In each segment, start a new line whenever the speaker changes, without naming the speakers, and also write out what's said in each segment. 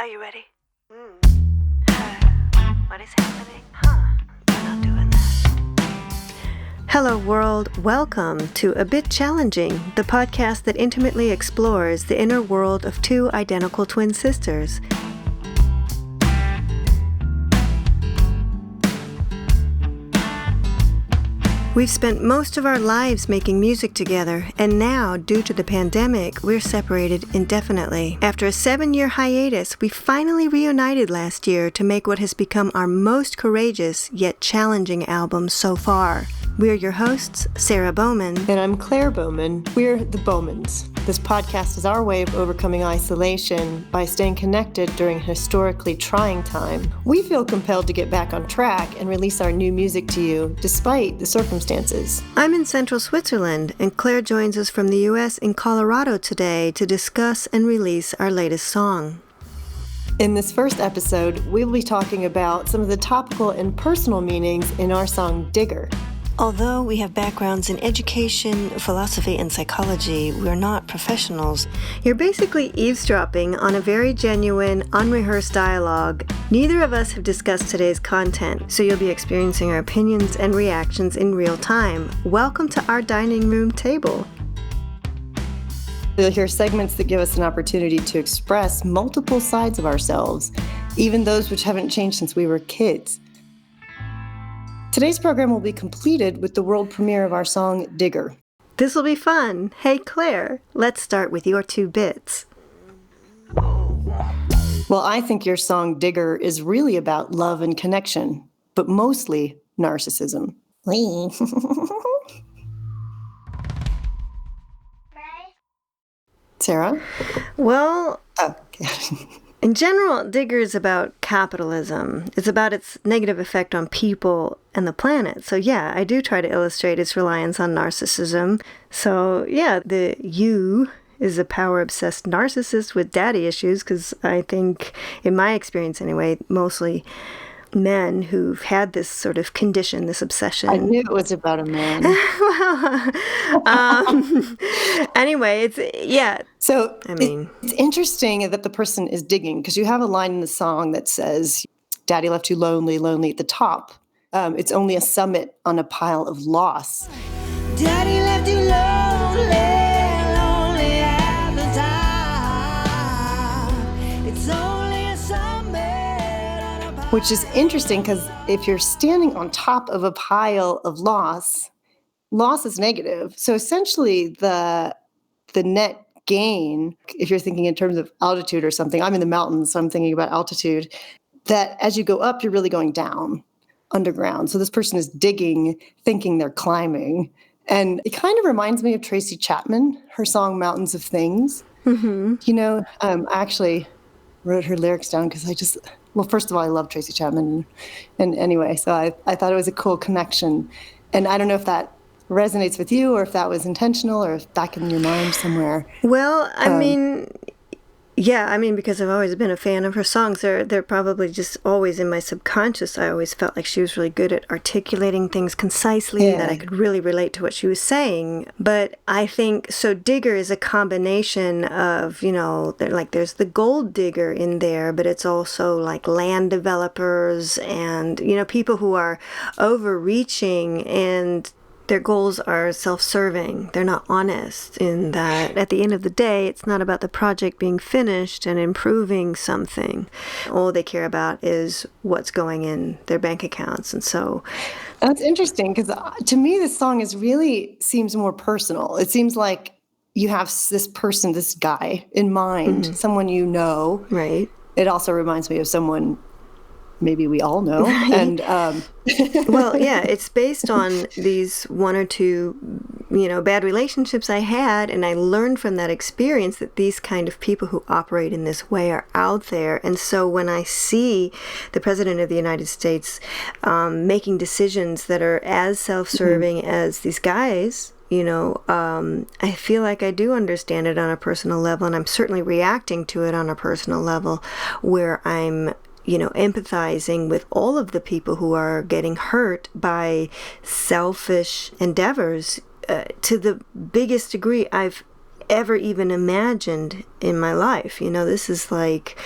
Are you ready? What is happening? We're not doing that. Hello, world. Welcome to A Bit Challenging, the podcast that intimately explores the inner world of two identical twin sisters. We've spent most of our lives making music together, and now, due to the pandemic, we're separated indefinitely. After a 7-year hiatus, we finally reunited last year to make what has become our most courageous yet challenging album so far. We're your hosts, Sarah Bowman.
And I'm Claire Bowman. We're the Bowmans. This podcast is our way of overcoming isolation by staying connected during a historically trying time. We feel compelled to get back on track and release our new music to you, despite the circumstances.
I'm in central Switzerland, and Claire joins us from the U.S. in Colorado today to discuss and release our latest song.
In this first episode, we'll be talking about some of the topical and personal meanings in our song, Digger.
Although we have backgrounds in education, philosophy, and psychology, we're not professionals. You're basically eavesdropping on a very genuine, unrehearsed dialogue. Neither of us have discussed today's content, so you'll be experiencing our opinions and reactions in real time. Welcome to our dining room table.
You'll hear segments that give us an opportunity to express multiple sides of ourselves, even those which haven't changed since we were kids. Today's program will be completed with the world premiere of our song, Digger.
This will be fun. Hey, Claire, let's start with your 2 bits.
Well, I think your song, Digger, is really about love and connection, but mostly narcissism. Sarah?
Well...
Okay.
In general, Digger is about capitalism. It's about its negative effect on people and the planet. So yeah, I do try to illustrate its reliance on narcissism. So yeah, the you is a power-obsessed narcissist with daddy issues, because I think, in my experience anyway, mostly men who've had this sort of condition, this obsession.
I knew it was about a man.
Anyway,
So it's interesting that the person is digging, because you have a line in the song that says, "Daddy left you lonely, lonely at the top. It's only a summit on a pile of loss." Daddy left you lonely, lonely at the top. It's only a summit on a pile. Which is interesting, because if you're standing on top of a pile of loss is negative. So essentially the net gain, if you're thinking in terms of altitude or something, I'm in the mountains, so I'm thinking about altitude, that as you go up, you're really going down underground. So this person is digging, thinking they're climbing. And it kind of reminds me of Tracy Chapman, her song Mountains of Things.
Mm-hmm.
You know, I actually wrote her lyrics down because first of all, I love Tracy Chapman. And anyway, so I thought it was a cool connection. And I don't know if that resonates with you, or if that was intentional, or if back in your mind somewhere.
Well, because I've always been a fan of her songs. They're probably just always in my subconscious. I always felt like she was really good at articulating things concisely, that I could really relate to what she was saying. But I think, so Digger is a combination of, there's the gold digger in there, but it's also like land developers and, people who are overreaching, and their goals are self-serving. They're not honest in that at the end of the day, it's not about the project being finished and improving something. All they care about is what's going in their bank accounts. And so
that's interesting, because to me, this song seems more personal. It seems like you have this person, this guy in mind, someone you know.
Right.
It also reminds me of someone maybe we all know. Right. And
well, yeah, it's based on these 1 or 2, bad relationships I had, and I learned from that experience that these kind of people who operate in this way are out there. And so when I see the President of the United States making decisions that are as self-serving as these guys, I feel like I do understand it on a personal level, and I'm certainly reacting to it on a personal level, where I'm empathizing with all of the people who are getting hurt by selfish endeavors. To the biggest degree, I've ever even imagined in my life. This is like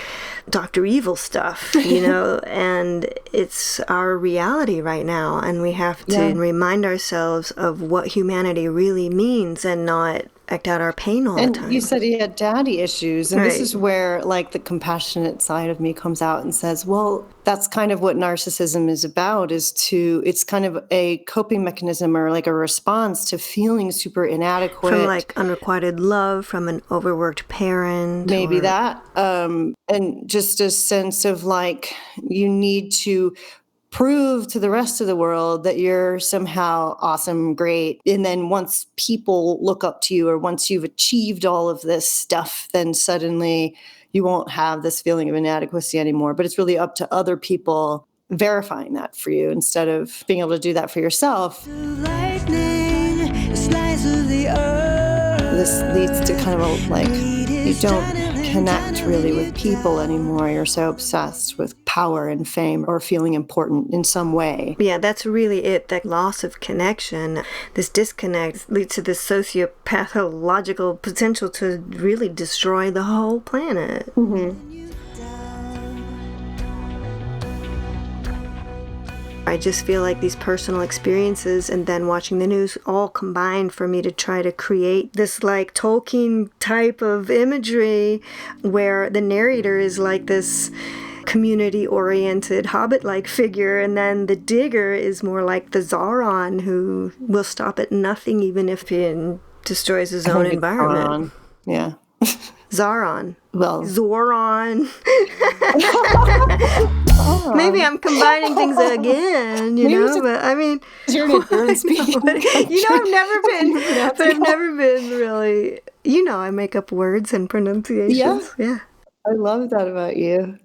Dr. Evil stuff, and it's our reality right now. And we have to remind ourselves of what humanity really means and not act out our pain all the time.
And you said he had daddy issues. And this is where like the compassionate side of me comes out and says, well, that's kind of what narcissism is about, it's kind of a coping mechanism or like a response to feeling super inadequate.
From like unrequited love from an overworked parent.
Maybe that. And just a sense of like, you need to prove to the rest of the world that you're somehow awesome, great. And then once people look up to you, or once you've achieved all of this stuff, then suddenly you won't have this feeling of inadequacy anymore. But it's really up to other people verifying that for you instead of being able to do that for yourself. This leads to kind of a, like, you don't connect really with people anymore. You're so obsessed with power and fame or feeling important in some way.
Yeah, that's really it. That loss of connection, this disconnect leads to this sociopathological potential to really destroy the whole planet.
Mm-hmm.
I just feel like these personal experiences and then watching the news all combined for me to try to create this like Tolkien type of imagery where the narrator is like this community-oriented hobbit-like figure, and then the digger is more like the Sauron who will stop at nothing even if he destroys his own environment.
Yeah.
Sauron.
Well,
Zoran. Maybe I'm combining things again, but I mean,
you're an endurance speaking.
I've never been really, I make up words and pronunciations. Yeah.
I love that about you.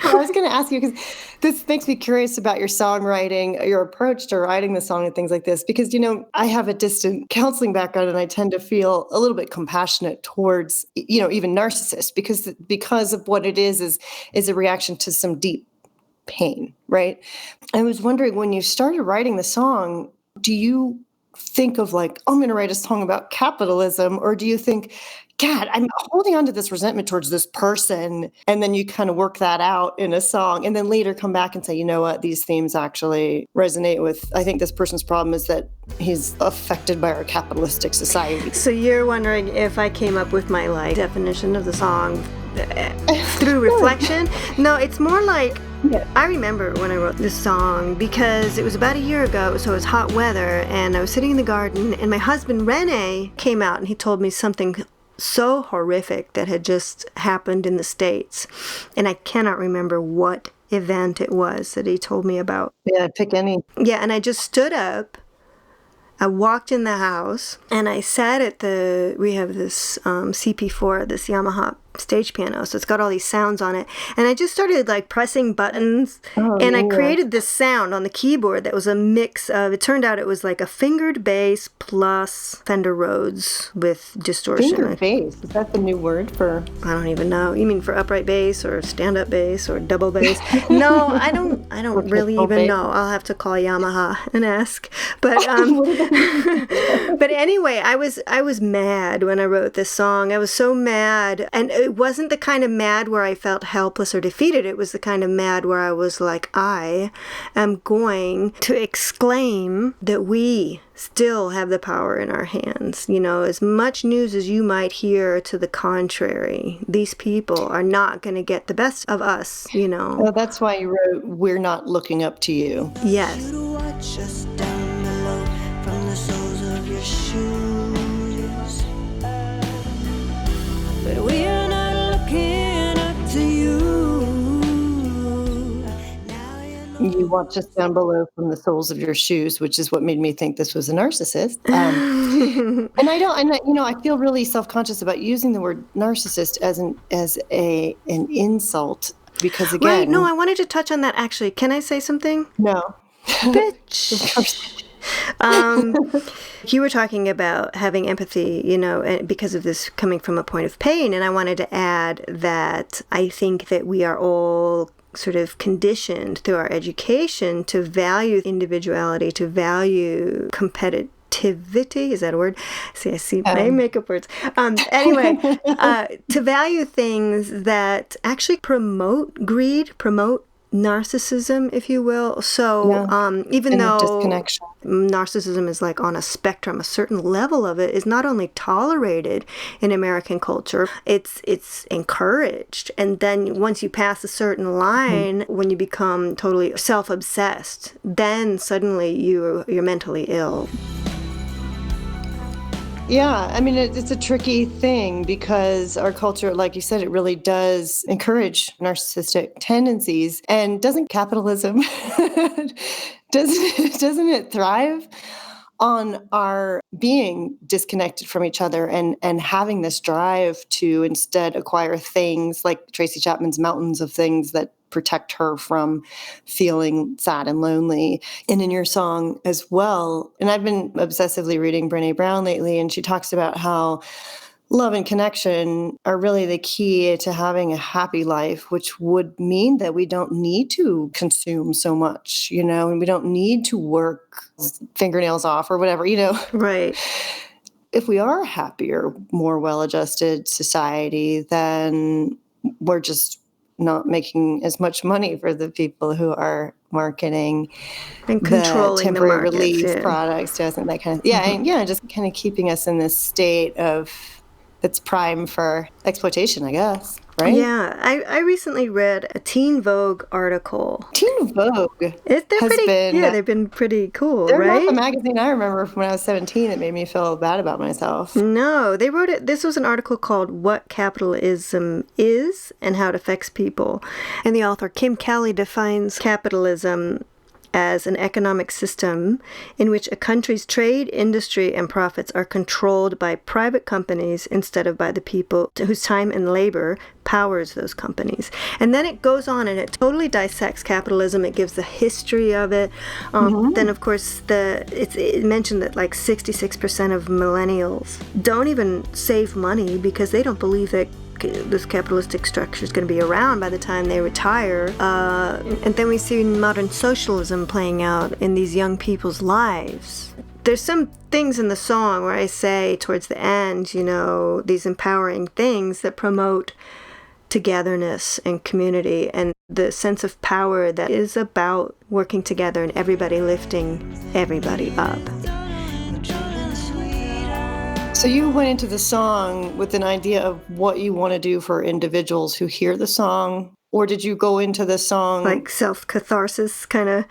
I was going to ask you, because this makes me curious about your songwriting, your approach to writing the song and things like this, because, I have a distant counseling background and I tend to feel a little bit compassionate towards, even narcissists, because of what it is a reaction to some deep pain, right? I was wondering, when you started writing the song, do you think of like, I'm going to write a song about capitalism, or do you think, God, I'm holding on to this resentment towards this person, and then you kind of work that out in a song, and then later come back and say, you know what, these themes actually resonate with, I think this person's problem is that he's affected by our capitalistic society.
So you're wondering if I came up with my like definition of the song through reflection? No, it's more like, I remember when I wrote this song because it was about a year ago, so it was hot weather, and I was sitting in the garden, and my husband Rene came out and he told me something so horrific that had just happened in the States. And I cannot remember what event it was that he told me about.
Yeah, pick any.
Yeah, and I just stood up. I walked in the house, and I sat at we have this CP4, this Yamaha stage piano, so it's got all these sounds on it, and I just started like pressing buttons, I created this sound on the keyboard that was a mix of, it turned out it was like a fingered bass plus Fender Rhodes with distortion.
Fingered bass, is that the new word for?
I don't even know. You mean for upright bass or stand-up bass or double bass? No, I don't really even know. I'll have to call Yamaha and ask. But but anyway, I was mad when I wrote this song. I was so mad, and it wasn't the kind of mad where I felt helpless or defeated. It was the kind of mad where I was like, I am going to exclaim that we still have the power in our hands. As much news as you might hear to the contrary, these people are not going to get the best of us,
Well, that's why you wrote, "We're not looking up to you."
Yes.
But we are not looking up to you.
You watch us down below from the soles of your shoes, which is what made me think this was a narcissist. And I feel really self-conscious about using the word narcissist as an insult, because again,
right? No, I wanted to touch on that actually. Can I say something?
No,
bitch. You were talking about having empathy, because of this coming from a point of pain. And I wanted to add that I think that we are all sort of conditioned through our education to value individuality, to value competitive sensitivity. Is that a word? See, I see my makeup words. Anyway, to value things that actually promote greed, promote narcissism, if you will. So even though
disconnection.
Narcissism is like on a spectrum, a certain level of it is not only tolerated in American culture, it's encouraged. And then once you pass a certain line, when you become totally self-obsessed, then suddenly you're mentally ill.
Yeah, I mean, it's a tricky thing because our culture, like you said, it really does encourage narcissistic tendencies. And doesn't capitalism, doesn't it thrive on our being disconnected from each other and having this drive to instead acquire things like Tracy Chapman's mountains of things that protect her from feeling sad and lonely. And in your song as well, and I've been obsessively reading Brené Brown lately, and she talks about how love and connection are really the key to having a happy life, which would mean that we don't need to consume so much, and we don't need to work fingernails off or whatever,
Right.
If we are a happier, more well-adjusted society, then we're just not making as much money for the people who are marketing
and controlling
the temporary
the markets,
relief products, and that kind of just kind of keeping us in this state of that's prime for exploitation, I guess. Right?
Yeah, I recently read a Teen Vogue article.
Teen Vogue
they've been pretty cool,
they're
right?
Not the magazine I remember from when I was 17 that made me feel bad about myself.
No, they wrote it. This was an article called "What Capitalism Is and How It Affects People," and the author Kim Kelly defines capitalism as an economic system in which a country's trade, industry, and profits are controlled by private companies instead of by the people whose time and labor powers those companies. And then it goes on and it totally dissects capitalism. It gives the history of it. Then, of course, it mentioned that like 66% of millennials don't even save money because they don't believe that this capitalistic structure is going to be around by the time they retire. And then we see modern socialism playing out in these young people's lives. There's some things in the song where I say towards the end, these empowering things that promote togetherness and community and the sense of power that is about working together and everybody lifting everybody up.
So you went into the song with an idea of what you want to do for individuals who hear the song, or did you go into the song
like self-catharsis kind of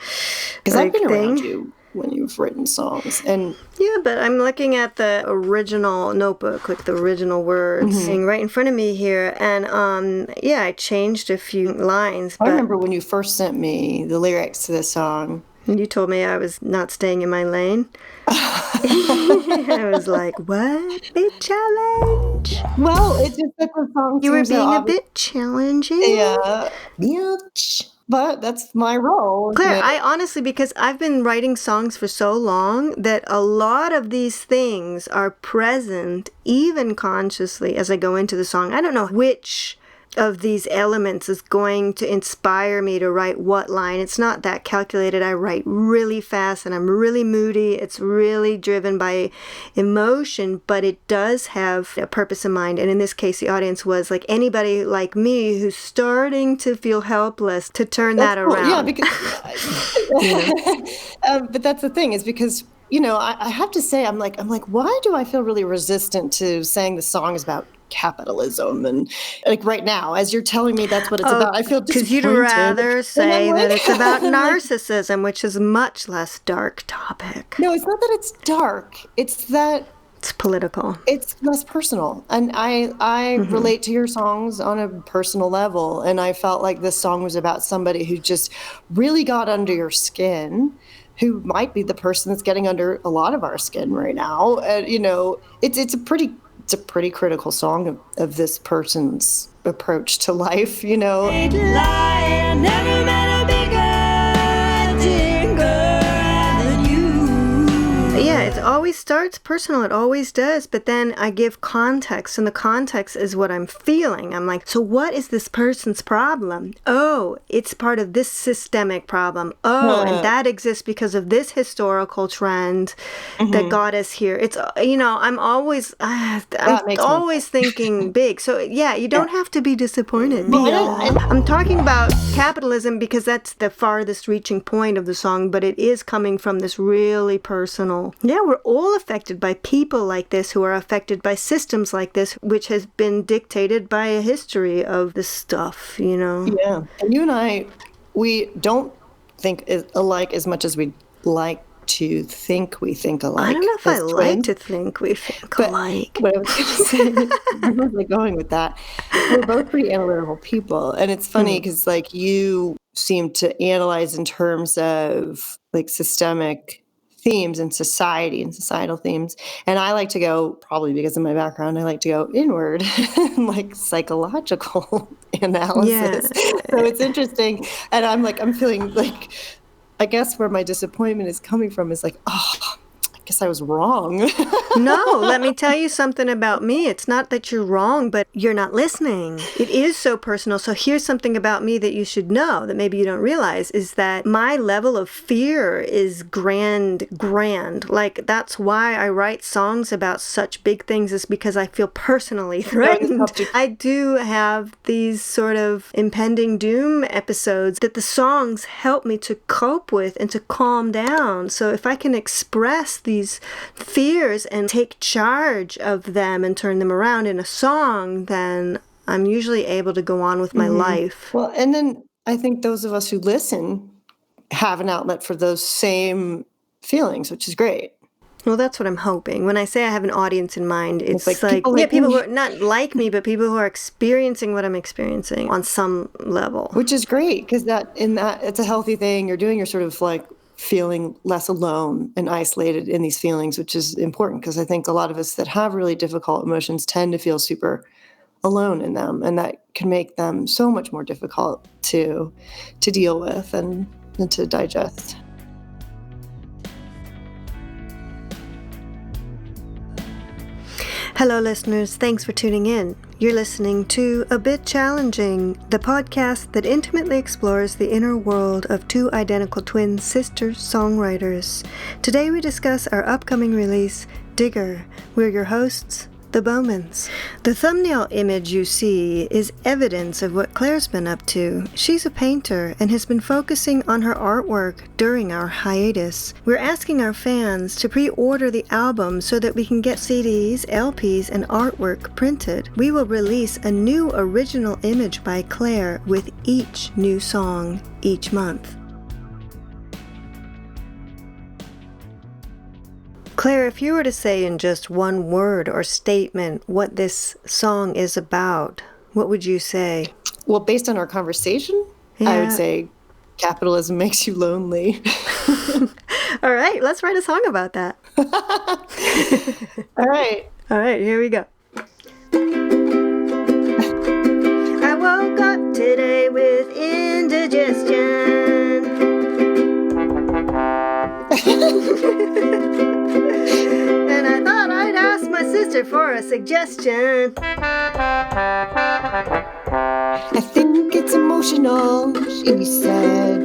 because I've been around you when you've written songs, and
yeah, but I'm looking at the original notebook, like the original words, right in front of me here, and I changed a few lines.
I remember when you first sent me the lyrics to this song.
You told me I was not staying in my lane. I was like, what? Big challenge?
Well, it's just that the song
you were being a bit challenging.
Yeah. Bitch. But that's my role.
Claire, I honestly, because I've been writing songs for so long that a lot of these things are present, even consciously, as I go into the song. I don't know which of these elements is going to inspire me to write what line. It's not that calculated. I write really fast and I'm really moody. It's really driven by emotion, but it does have a purpose in mind. And in this case, the audience was like anybody like me who's starting to feel helpless to turn that around.
Yeah, because but that's the thing is because I have to say, I'm like, why do I feel really resistant to saying the song is about capitalism? And like right now, as you're telling me that's what it's about, I feel disappointed.
Because you'd rather say that it's about narcissism, which is a much less dark topic.
No, it's not that it's dark. It's that
it's political.
It's less personal. And I relate to your songs on a personal level. And I felt like this song was about somebody who just really got under your skin, who might be the person that's getting under a lot of our skin right now. It's a pretty critical song of this person's approach to life,
I never met a bigger
Yeah, it always starts personal. It always does. But then I give context, and the context is what I'm feeling. I'm like, so what is this person's problem? Oh, it's part of this systemic problem. Oh, and that exists because of this historical trend that got us here. It's, I'm always thinking big. So yeah, you don't have to be disappointed. I'm talking about capitalism because that's the farthest reaching point of the song, but it is coming from this really personal. Yeah, we're all affected by people like this who are affected by systems like this, which has been dictated by a history of this stuff,
Yeah. And you and I, we don't think alike as much as we'd like to think we think alike.
I don't know if I like to think we think alike.
What I was going to say, I'm really going with that. We're both pretty analytical people. And it's funny because you seem to analyze in terms of systemic themes in society and societal themes. And I like to go, probably because of my background, I like to go inward, psychological analysis. Yeah. So it's interesting. And I'm feeling I guess where my disappointment is coming from is I guess I was wrong.
No, let me tell you something about me. It's not that you're wrong, but you're not listening. It is so personal. So here's something about me that you should know that maybe you don't realize is that my level of fear is grand. That's why I write songs about such big things, is because I feel personally threatened. I do have these sort of impending doom episodes that the songs help me to cope with and to calm down. So if I can express these fears and take charge of them and turn them around in a song, then I'm usually able to go on with my life.
Well, and then I think those of us who listen have an outlet for those same feelings, which is great.
Well, that's what I'm hoping. When I say I have an audience in mind, it's people who are not like me, but people who are experiencing what I'm experiencing on some level.
Which is great, because it's a healthy thing. You're doing your sort of feeling less alone and isolated in these feelings, which is important, because I think a lot of us that have really difficult emotions tend to feel super alone in them, and that can make them so much more difficult to deal with and to digest.
Hello, listeners. Thanks for tuning in. You're listening to A Bit Challenging, the podcast that intimately explores the inner world of two identical twin sister-songwriters. Today we discuss our upcoming release, Digger. We're your hosts, the Bowmans. The thumbnail image you see is evidence of what Claire's been up to. She's a painter and has been focusing on her artwork during our hiatus. We're asking our fans to pre-order the album so that we can get CDs, LPs, and artwork printed. We will release a new original image by Claire with each new song each month. Claire, if you were to say in just one word or statement what this song is about, what would you say?
Well, based on our conversation, I would say capitalism makes you lonely.
All right, let's write a song about that.
All right,
here we go. I woke up today with indigestion. And I thought I'd ask my sister for a suggestion.
I think it's emotional, she said.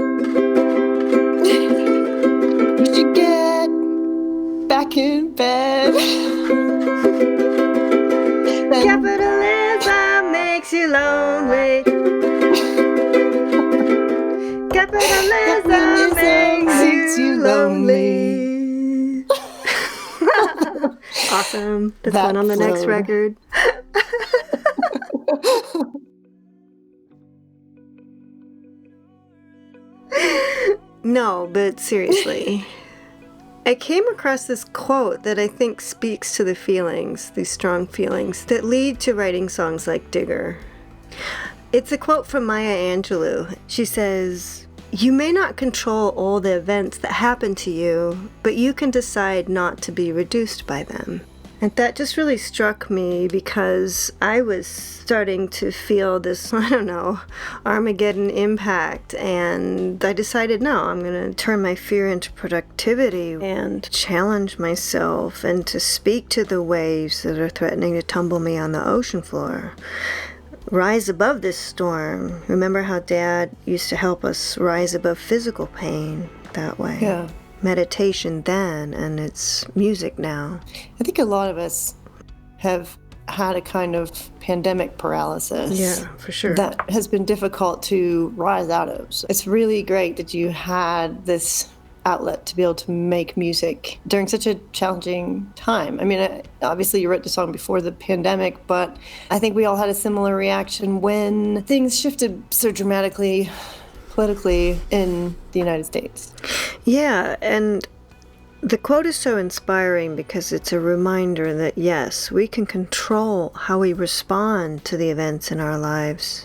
We should get back in bed.
Capitalism makes you lonely. Capitalism makes you lonely. Awesome. That's one on the next record. No, but seriously. I came across this quote that I think speaks to the feelings, these strong feelings, that lead to writing songs like Digger. It's a quote from Maya Angelou. She says, "You may not control all the events that happen to you, but you can decide not to be reduced by them." And that just really struck me because I was starting to feel this, I don't know, Armageddon impact. And I decided, no, I'm going to turn my fear into productivity and challenge myself and to speak to the waves that are threatening to tumble me on the ocean floor. Rise above this storm. Remember how Dad used to help us rise above physical pain that way?
Yeah.
Meditation then, and it's music now.
I think a lot of us have had a kind of pandemic paralysis.
Yeah, for sure.
That has been difficult to rise out of. So it's really great that you had this outlet to be able to make music during such a challenging time. I mean, obviously you wrote the song before the pandemic, but I think we all had a similar reaction when things shifted so dramatically politically in the United States.
Yeah, and the quote is so inspiring because it's a reminder that, yes, we can control how we respond to the events in our lives.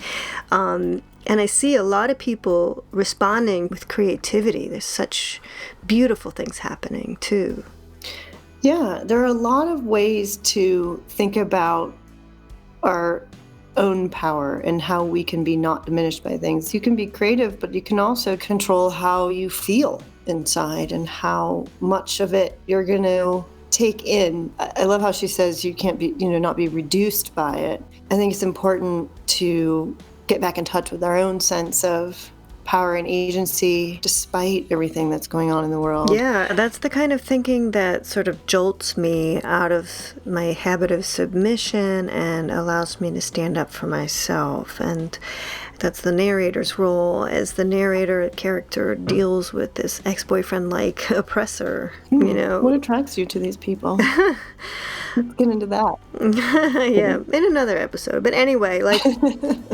And I see a lot of people responding with creativity. There's such beautiful things happening, too.
Yeah, there are a lot of ways to think about our own power and how we can be not diminished by things. You can be creative, but you can also control how you feel inside and how much of it you're going to take in. I love how she says you can't be, not be reduced by it. I think it's important to get back in touch with our own sense of power and agency despite everything that's going on in the world.
Yeah, that's the kind of thinking that sort of jolts me out of my habit of submission and allows me to stand up for myself. And that's the narrator's role as the narrator character deals with this ex-boyfriend-like oppressor,
What attracts you to these people? Let's get into that.
Yeah, in another episode. But anyway,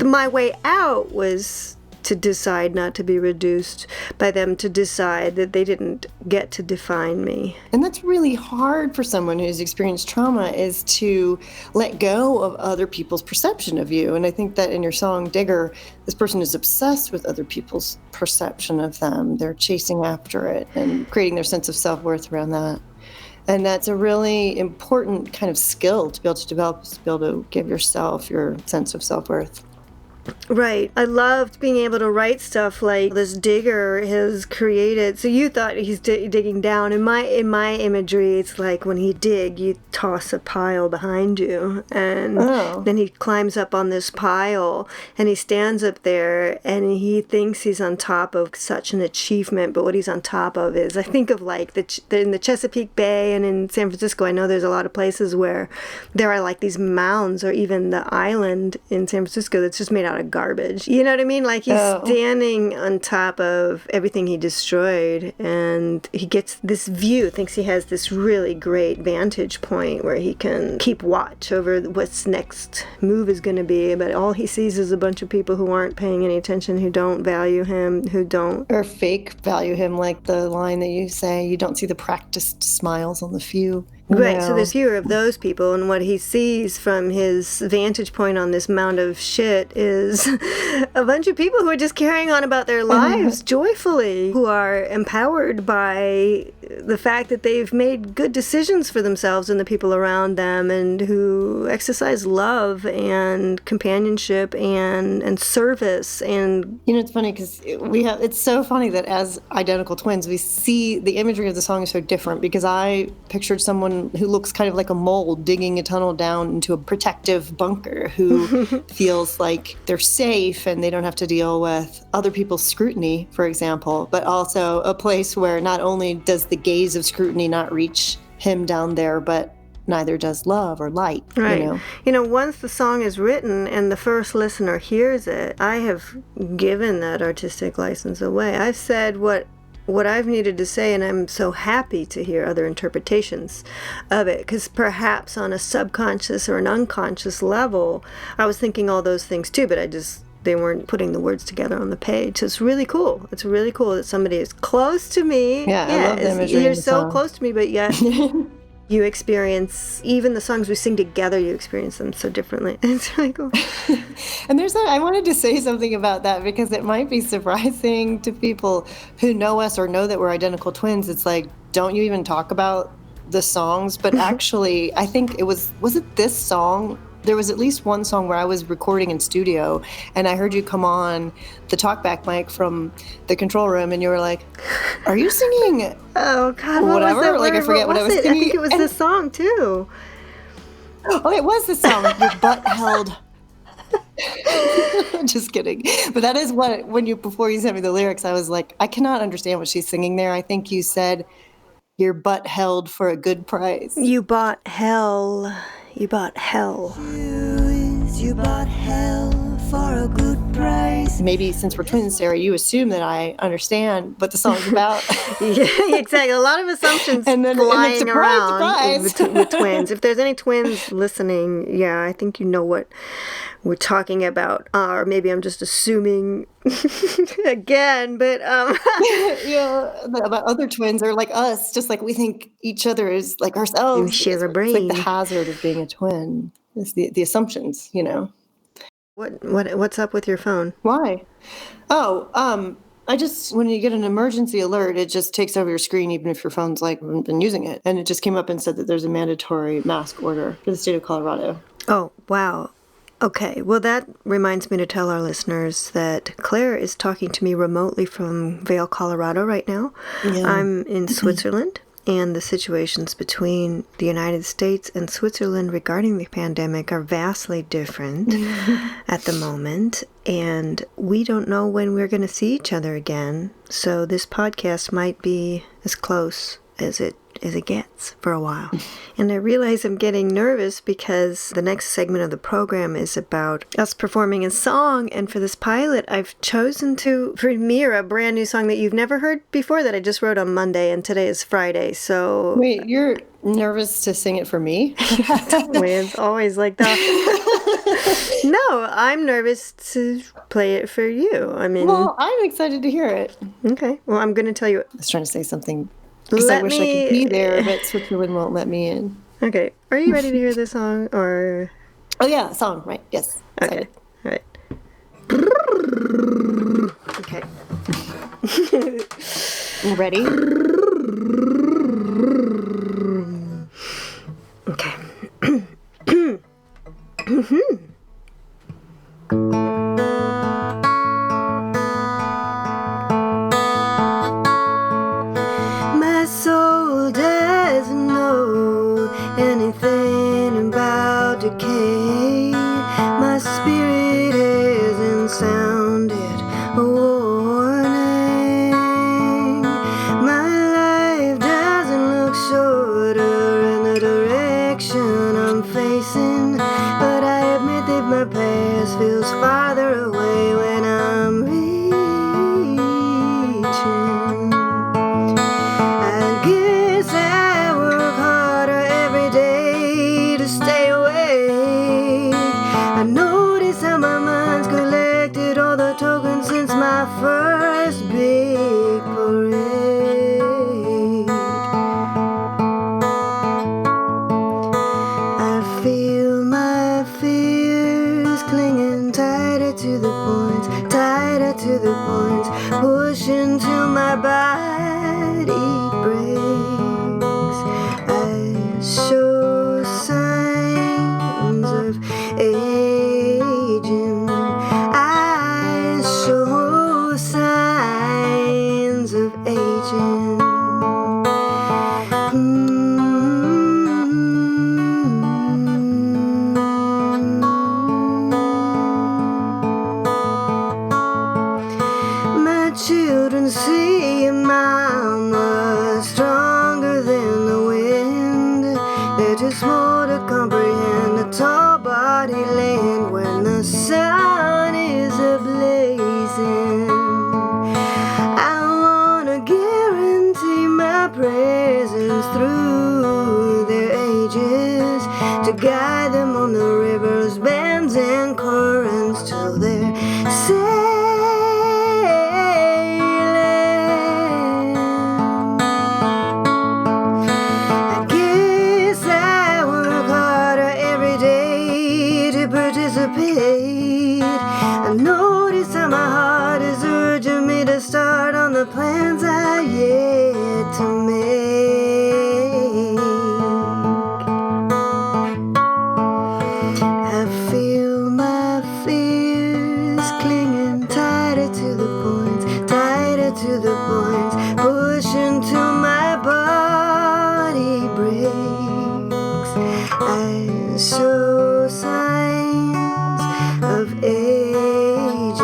my way out was to decide not to be reduced by them, to decide that they didn't get to define me.
And that's really hard for someone who's experienced trauma, is to let go of other people's perception of you. And I think that in your song, Digger, this person is obsessed with other people's perception of them. They're chasing after it and creating their sense of self-worth around that. And that's a really important kind of skill to be able to develop, to be able to give yourself your sense of self-worth.
Right. I loved being able to write stuff like this digger has created. So you thought he's digging down. In my imagery, it's like when he dig, you toss a pile behind you, and then he climbs up on this pile, and he stands up there, and he thinks he's on top of such an achievement. But what he's on top of is, I think of like in the Chesapeake Bay and in San Francisco. I know there's a lot of places where there are like these mounds, or even the island in San Francisco that's just made out of garbage. You know what I mean? Like he's standing on top of everything he destroyed, and he gets this view, thinks he has this really great vantage point where he can keep watch over what's next move is going to be, but all he sees is a bunch of people who aren't paying any attention, who don't value him, who don't...
Or fake value him, like the line that you say, you don't see the practiced smiles on the few.
Right, so there's fewer of those people, and what he sees from his vantage point on this mound of shit is a bunch of people who are just carrying on about their lives joyfully, who are empowered by the fact that they've made good decisions for themselves and the people around them, and who exercise love and companionship and service. And
it's funny because it's so funny that as identical twins, we see the imagery of the song is so different, because I pictured someone who looks kind of like a mole digging a tunnel down into a protective bunker, who feels like they're safe and they don't have to deal with other people's scrutiny, for example, but also a place where not only does the gaze of scrutiny not reach him down there, but neither does love or light.
Right. Once the song is written and the first listener hears it, I have given that artistic license away. I've said what I've needed to say, and I'm so happy to hear other interpretations of it, because perhaps on a subconscious or an unconscious level, I was thinking all those things too, but they weren't putting the words together on the page. So it's really cool. It's really cool that somebody is close to me.
Yeah, I love the imagery.
You're so close to me, but yet you experience, even the songs we sing together, you experience them so differently. It's really cool.
And I wanted to say something about that, because it might be surprising to people who know us or know that we're identical twins. It's like, don't you even talk about the songs, but actually, I think was it this song? There was at least one song where I was recording in studio, and I heard you come on the talkback mic from the control room, and you were like, "Are you singing?"
Oh God,
whatever.
What was that
like
word?
I forget what I was singing.
I think it was this song too.
Oh, it was the song. Your butt held. Just kidding. But that is what before you sent me the lyrics, I was like, I cannot understand what she's singing there. I think you said your butt held for a good price.
You bought hell. You bought hell.
You bought hell for a good price.
Maybe since we're twins, Sarah, you assume that I understand what the song's about.
Yeah, exactly. A lot of assumptions
and then
flying
surprise,
around
surprise.
with twins. If there's any twins listening, yeah, I think you know what we're talking about. Or maybe I'm just assuming again, but
yeah, about other twins are like us, just like we think each other is like ourselves.
We share a brain.
It's like the hazard of being a twin. It's the assumptions, you know.
What's up with your phone?
Why? Oh, I just, when you get an emergency alert, it just takes over your screen, even if your phone's like been using it. And it just came up and said that there's a mandatory mask order for the state of Colorado.
Oh, wow. Okay, well, that reminds me to tell our listeners that Claire is talking to me remotely from Vail, Colorado right now. Yeah. I'm in Switzerland, and the situations between the United States and Switzerland regarding the pandemic are vastly different at the moment, and we don't know when we're going to see each other again, so this podcast might be as close as it gets for a while. And I realize I'm getting nervous because the next segment of the program is about us performing a song, and for this pilot I've chosen to premiere a brand new song that you've never heard before that I just wrote on Monday, and today is Friday, so...
Wait, you're nervous to sing it for me?
It's always like that. No, I'm nervous to play it for you. I mean...
Well, I'm excited to hear it.
Okay, well, I'm going to tell you...
I was trying to say something... Because I wish I could be there, but Switzerland won't let me in.
Okay. Are you ready to hear this song, or...?
Oh, yeah, song, right. Yes.
Okay. All right. Okay.
Ready?
Okay. My soul doesn't know anything about decay. My spirit hasn't sounded a warning. My life doesn't look shorter in the direction I'm facing, but I admit that my past feels farther away when I'm reaching. I guess I work harder every day to stay awake. I notice how my mind's collected all the tokens since my first big parade. I feel my fears clinging tighter to the points, pushing till my body breaks. I show signs of aging. I show signs of aging. My children see a mama stronger than the wind. They're too small to comprehend a tall body land when the sun is ablazing. I wanna guarantee my presence through their ages, to guide them on the rivers, bends, and currents till they're sailing. I guess I work harder every day to participate. I notice how my heart is urging me to start on the plans I yet to make. to the point, push until my body breaks. I show signs of aging.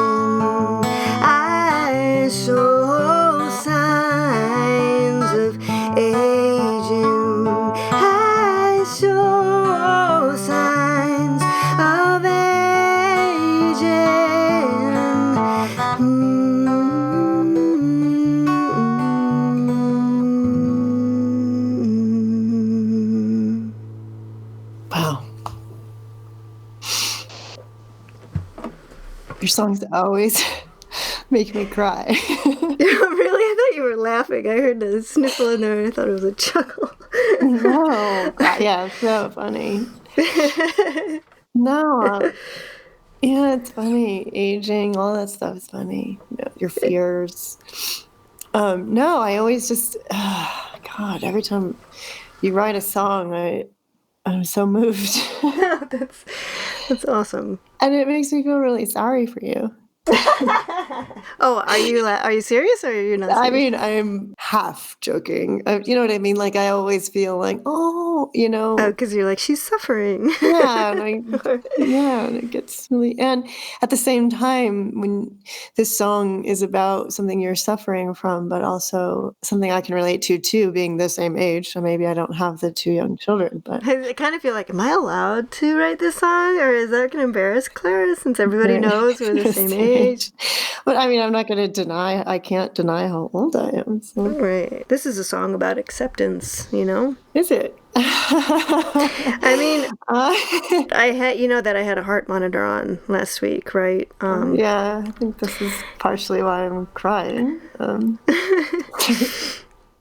I show signs of aging. I show signs of aging.
Wow. Your songs always make me cry.
Really? I thought you were laughing. I heard a sniffle in there and I thought it was a chuckle.
No. Yeah, it's so funny. No. Yeah, it's funny. Aging, all that stuff is funny. Your fears. No, I always just, God, every time you write a song, I'm so moved.
That's awesome.
And it makes me feel really sorry for you.
Oh, are you serious or are you not serious?
I mean, I'm half joking. You know what I mean? Like, I always feel like, oh,
because you're like, she's suffering.
Yeah, and it gets really, and at the same time, when this song is about something you're suffering from, but also something I can relate to too, being the same age. So maybe I don't have the 2 young children, but
I kind of feel like, am I allowed to write this song, or is that going to embarrass Claire since everybody knows we're the same age?
But I mean, I'm not going to deny. I can't deny how old I am. So.
Right. This is a song about acceptance.
Is it?
I mean, I had a heart monitor on last week, right?
Yeah, I think this is partially why I'm crying.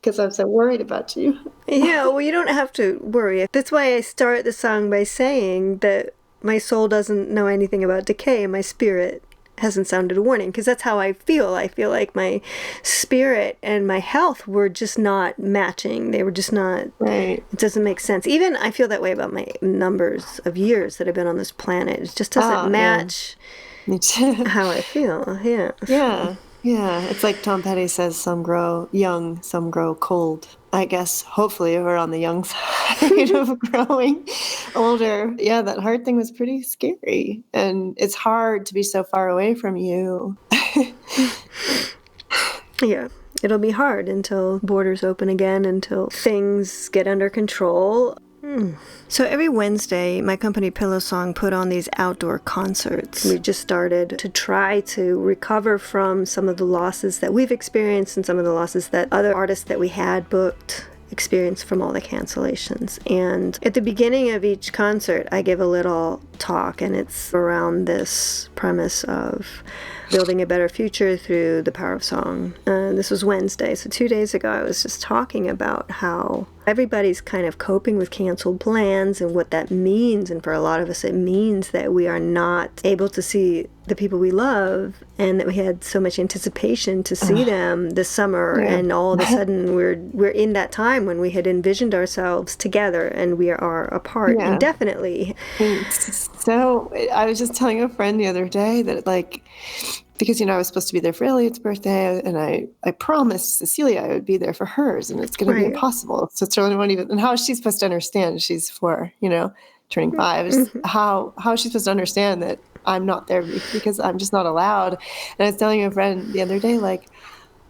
Because I'm so worried about you.
Yeah, well, you don't have to worry. That's why I start the song by saying that my soul doesn't know anything about decay and my spirit hasn't sounded a warning, because that's how I feel. I feel like my spirit and my health were just not matching. They were just not,
right.
It doesn't make sense. Even I feel that way about my numbers of years that I've been on this planet. It just doesn't match how I feel. Yeah.
Yeah. Yeah. It's like Tom Petty says, some grow young, some grow cold. I guess hopefully we're on the young side of growing older. Yeah, that heart thing was pretty scary. And it's hard to be so far away from you.
Yeah, it'll be hard until borders open again, until things get under control. So every Wednesday, my company Pillow Song put on these outdoor concerts. We just started to try to recover from some of the losses that we've experienced and some of the losses that other artists that we had booked experienced from all the cancellations. And at the beginning of each concert, I give a little talk, and it's around this premise of building a better future through the power of song. This was Wednesday, so 2 days ago I was just talking about how everybody's kind of coping with canceled plans and what that means, and for a lot of us it means that we are not able to see the people we love, and that we had so much anticipation to see them this summer, and all of a sudden we're in that time when we had envisioned ourselves together and we are apart indefinitely.
So I was just telling a friend the other day that, like, because, I was supposed to be there for Elliot's birthday, and I promised Cecilia I would be there for hers, and it's going to be impossible. So it's really not even, and how is she supposed to understand? She's 4, turning 5. How is she supposed to understand that I'm not there because I'm just not allowed? And I was telling a friend the other day, like,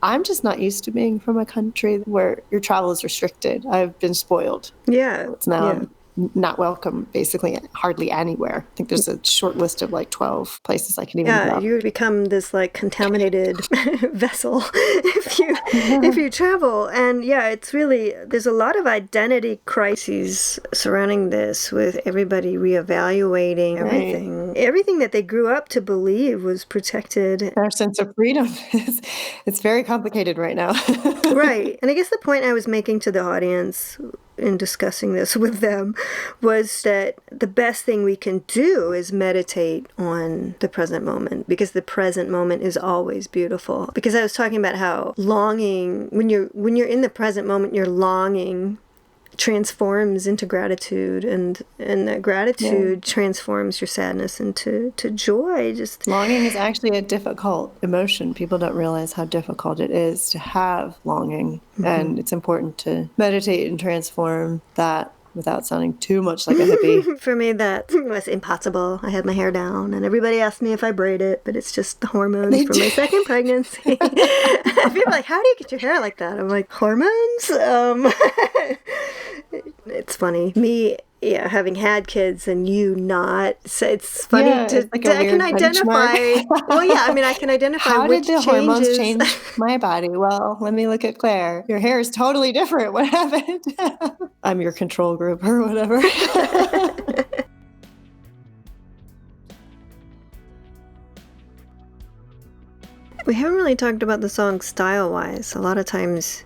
I'm just not used to being from a country where your travel is restricted. I've been spoiled.
Yeah.
It's now not welcome basically hardly anywhere. I think there's a short list of like 12 places I can even go.
You become this like contaminated vessel if you travel. And it's really, there's a lot of identity crises surrounding this, with everybody reevaluating everything. Right. Everything that they grew up to believe was protected.
Our sense of freedom it's very complicated right now.
Right. And I guess the point I was making to the audience in discussing this with them was that the best thing we can do is meditate on the present moment, because the present moment is always beautiful. Because I was talking about how longing, when you're in the present moment, you're longing transforms into gratitude, and that gratitude transforms your sadness into joy. Just
longing is actually a difficult emotion. People don't realize how difficult it is to have longing, and it's important to meditate and transform that without sounding too much like a hippie.
For me, that was impossible. I had my hair down, and everybody asked me if I braid it, but it's just the hormones from my second pregnancy. People are like, how do you get your hair like that? I'm like, hormones? It's funny. Me, having had kids and you not. So it's funny
like I can identify.
Well, yeah, I mean, I can identify
how
which
did the
changes.
Hormones change my body? Well, let me look at Claire. Your hair is totally different. What happened? I'm your control group or whatever.
We haven't really talked about the song style-wise. A lot of times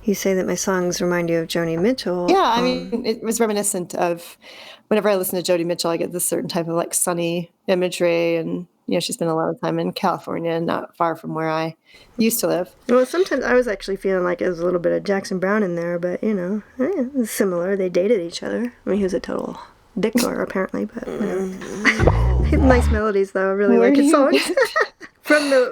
you say that my songs remind you of Joni Mitchell.
Yeah, I mean, it was reminiscent of whenever I listen to Joni Mitchell, I get this certain type of like sunny imagery. And, she spent a lot of time in California, not far from where I used to live.
Well, sometimes I was actually feeling like there was a little bit of Jackson Browne in there, but, it was similar. They dated each other. I mean, he was a total dick killer, apparently, but nice melodies, though. I really like his songs.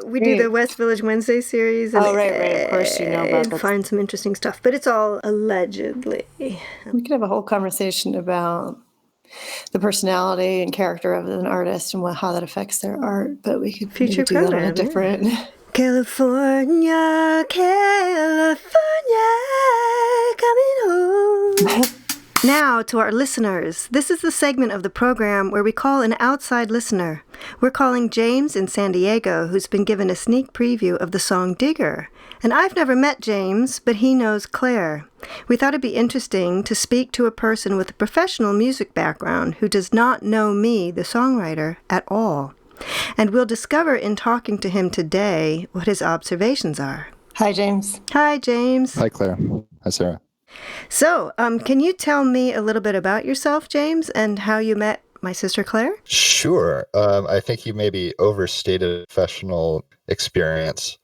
We do the West Village Wednesday series. And
right. Of course you know about that.
And find some interesting stuff, but it's all allegedly.
We could have a whole conversation about the personality and character of an artist and how that affects their art, but we could
future
do that on a different...
California, coming home. Now, to our listeners, this is the segment of the program where we call an outside listener. We're calling James in San Diego, who's been given a sneak preview of the song Digger. And I've never met James, but he knows Claire. We thought it'd be interesting to speak to a person with a professional music background who does not know me, the songwriter, at all. And we'll discover in talking to him today what his observations are.
Hi, James.
Hi, James.
Hi, Claire. Hi, Sarah.
So, can you tell me a little bit about yourself, James, and how you met my sister Claire?
Sure. I think you maybe overstated professional experience,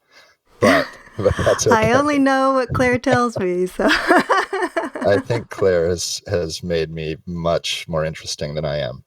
but that's okay.
I only know what Claire tells me, so.
I think Claire has made me much more interesting than I am.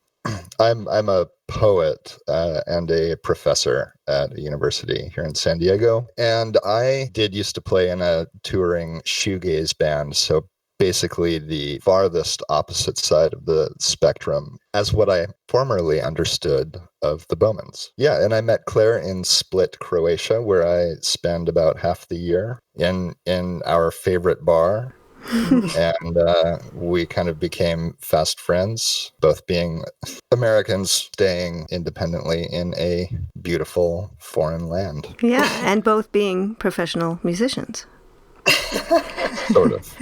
I'm a poet and a professor at a university here in San Diego, and I used to play in a touring shoegaze band, so basically the farthest opposite side of the spectrum as what I formerly understood of the Bowmans. Yeah, and I met Claire in Split, Croatia, where I spend about half the year in our favorite bar. And we kind of became fast friends, both being Americans staying independently in a beautiful foreign land.
Yeah, and both being professional musicians.
Sort of.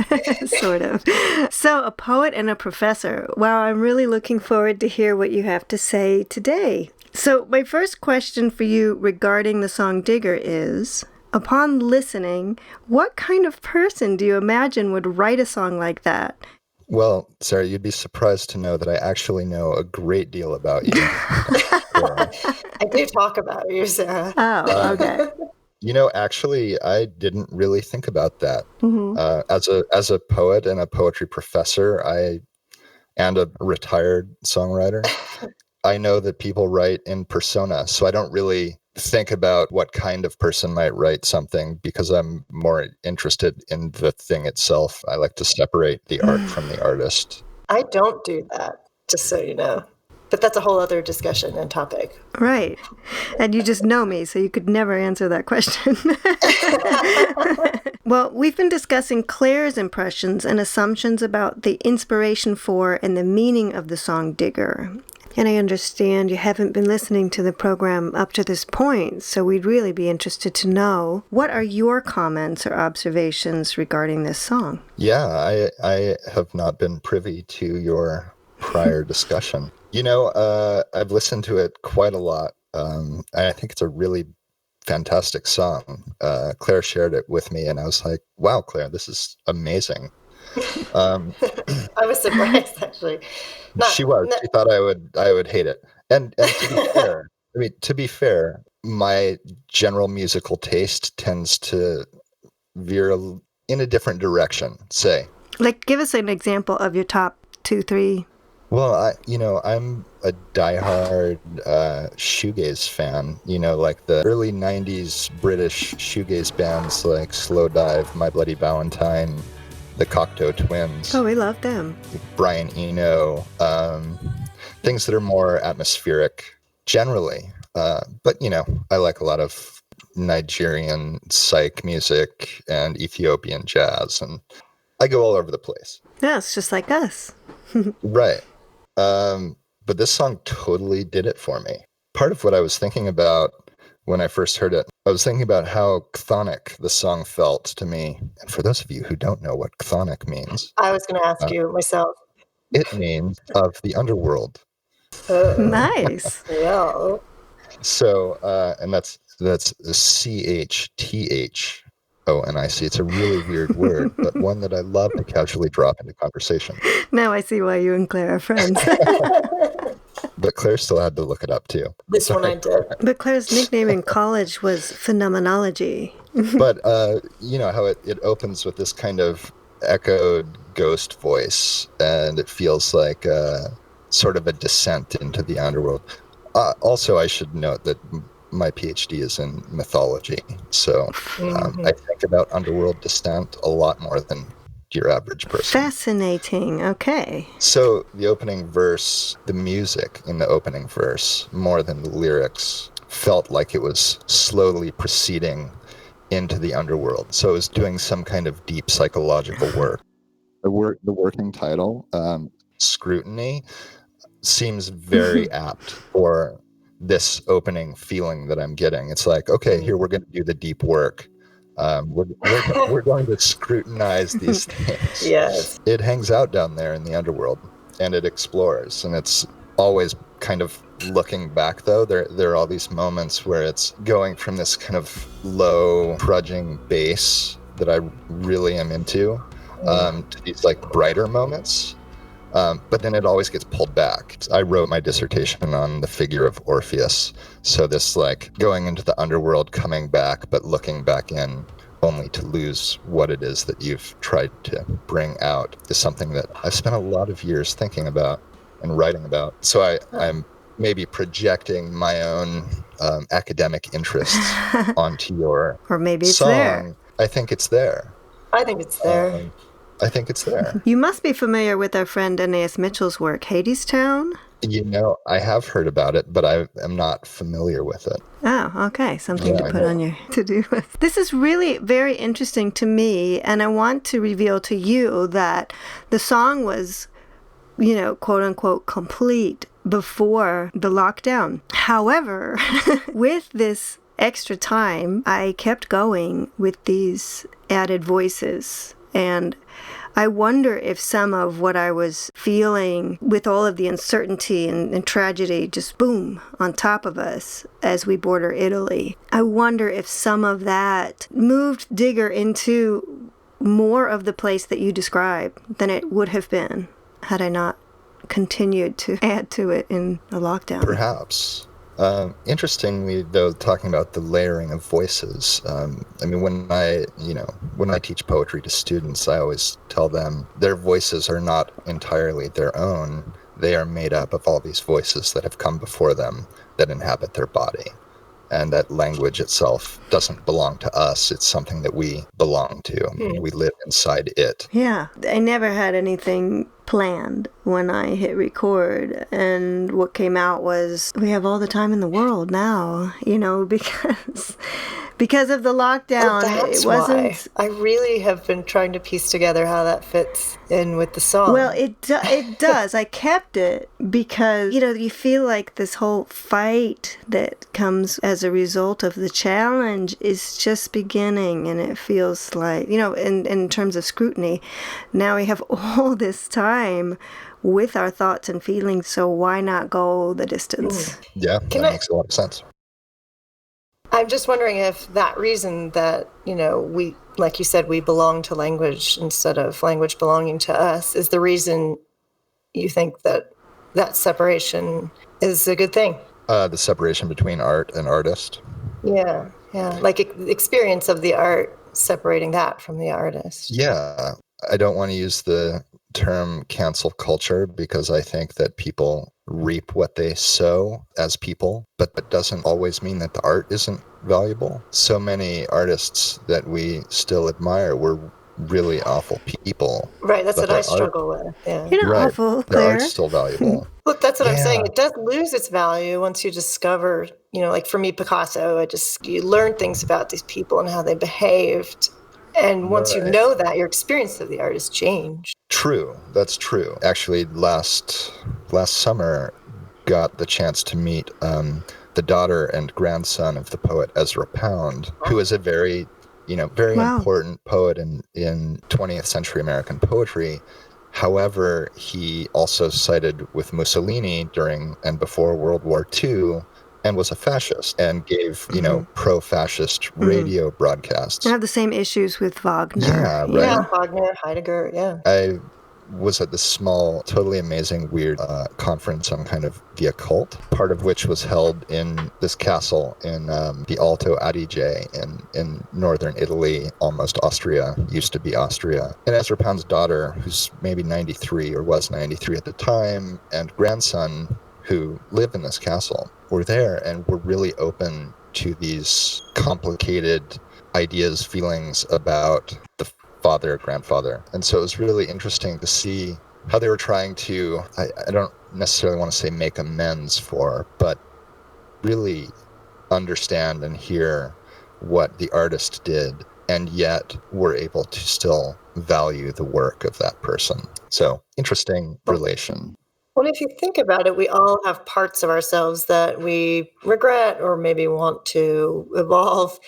Sort of. So, a poet and a professor. Wow, I'm really looking forward to hear what you have to say today. So, my first question for you regarding the song Digger is, upon listening, what kind of person do you imagine would write a song like that?
Well, Sarah, you'd be surprised to know that I actually know a great deal about you.
I do talk about you, Sarah.
Oh, okay.
Actually, I didn't really think about that.
Mm-hmm.
As a poet and a poetry professor, and a retired songwriter, I know that people write in persona, so I don't really think about what kind of person might write something because I'm more interested in the thing itself. I like to separate the art from the artist.
I don't do that, just so you know. But that's a whole other discussion and topic.
Right. And you just know me, so you could never answer that question. Well, we've been discussing Claire's impressions and assumptions about the inspiration for and the meaning of the song Digger. And I understand you haven't been listening to the program up to this point, so we'd really be interested to know, what are your comments or observations regarding this song?
Yeah, I have not been privy to your prior discussion. I've listened to it quite a lot. And I think it's a really fantastic song. Claire shared it with me, and I was like, wow, Claire, this is amazing.
I was surprised, actually.
She thought I would hate it. And to be fair, my general musical taste tends to veer in a different direction, say.
Like, give us an example of your top 2, 3.
Well, I'm a diehard shoegaze fan. Like the early '90s British shoegaze bands like Slowdive, My Bloody Valentine, the Cocteau Twins.
Oh, we love them.
Brian Eno, things that are more atmospheric generally. But I like a lot of Nigerian psych music and Ethiopian jazz, and I go all over the place.
Yeah, it's just like us.
Right. But this song totally did it for me. Part of what I was thinking about when I first heard it, I was thinking about how chthonic the song felt to me. And for those of you who don't know what chthonic means,
I was going to ask you myself.
It means of the underworld.
Nice.
Yeah.
So, and that's CHTHONIC. It's a really weird word, but one that I love to casually drop into conversation.
Now I see why you and Claire are friends.
But Claire still had to look it up too.
This one I did.
But Claire's nickname in college was Phenomenology.
But how it opens with this kind of echoed ghost voice, and it feels like sort of a descent into the underworld. Also, I should note that my PhD is in mythology, so I think about underworld descent a lot more than your average person.
Fascinating. Okay.
So the opening verse, the music in the opening verse, more than the lyrics, felt like it was slowly proceeding into the underworld. So it was doing some kind of deep psychological work. The working title, Scrutiny, seems very apt for this opening feeling that I'm getting. It's like, okay, here we're going to do the deep work. We're going to scrutinize these things.
Yes.
It hangs out down there in the underworld, and it explores, and it's always kind of looking back, though. There are all these moments where it's going from this kind of low, trudging bass that I really am into, to these like brighter moments. But then it always gets pulled back. I wrote my dissertation on the figure of Orpheus. So this like going into the underworld, coming back, but looking back in only to lose what it is that you've tried to bring out is something that I've spent a lot of years thinking about and writing about. So I'm maybe projecting my own academic interests onto your
Or maybe it's
song.
there.
I think it's there.
I think it's there.
I think it's there.
You must be familiar with our friend Aeneas Mitchell's work, Hadestown.
I have heard about it, but I am not familiar with it.
Oh, okay. Something to put on your to-do list. This is really very interesting to me, and I want to reveal to you that the song was, quote unquote, complete before the lockdown. However, with this extra time, I kept going with these added voices, and I wonder if some of what I was feeling with all of the uncertainty and tragedy just boom on top of us as we border Italy, I wonder if some of that moved Digger into more of the place that you describe than it would have been had I not continued to add to it in the lockdown.
Perhaps. Interestingly, though, talking about the layering of voices, when I teach poetry to students, I always tell them their voices are not entirely their own. They are made up of all these voices that have come before them that inhabit their body. And that language itself doesn't belong to us. It's something that we belong to. We live inside it.
Yeah. I never had anything planned when I hit record, and what came out was we have all the time in the world now, because of the lockdown.
That's
it wasn't
why. I really have been trying to piece together how that fits in with the song.
Well, it does. I kept it because you feel like this whole fight that comes as a result of the challenge is just beginning, and it feels like in terms of scrutiny, now we have all this time with our thoughts and feelings, so why not go the distance?
Yeah, that makes a lot of sense.
I'm just wondering if that reason that, we, like you said, we belong to language instead of language belonging to us is the reason you think that separation is a good thing.
The separation between art and artist.
Yeah. Like experience of the art, separating that from the artist.
Yeah. I don't want to use the term cancel culture because I think that people reap what they sow as people, but that doesn't always mean that the art isn't valuable. So many artists that we still admire were really awful people.
Right, that's
but
what I
their art,
struggle with. Yeah.
You're not
right,
awful,
their art's
Claire.
still valuable.
Look, that's what I'm saying.
Yeah.
It does lose its value once you discover, like for me, Picasso, you learn things about these people and how they behaved. And once you
Right.
know that, your experience of the art has changed.
True, that's true. Actually, last summer, got the chance to meet the daughter and grandson of the poet Ezra Pound, who is a very
Wow.
important poet in 20th century American poetry. However, he also sided with Mussolini during and before World War II and was a fascist and gave, pro-fascist radio broadcasts.
I have the same issues with Wagner.
Yeah, right.
Yeah, Wagner, Heidegger, yeah.
I was at this small, totally amazing, weird conference on kind of the occult, part of which was held in this castle in the Alto Adige in northern Italy, almost Austria, used to be Austria. And Ezra Pound's daughter, who's maybe 93 or was 93 at the time, and grandson, who live in this castle, were there and were really open to these complicated ideas, feelings about the father, grandfather. And so it was really interesting to see how they were trying to, I don't necessarily want to say make amends for, but really understand and hear what the artist did, and yet were able to still value the work of that person. So interesting relation.
Well, if you think about it, we all have parts of ourselves that we regret or maybe want to evolve.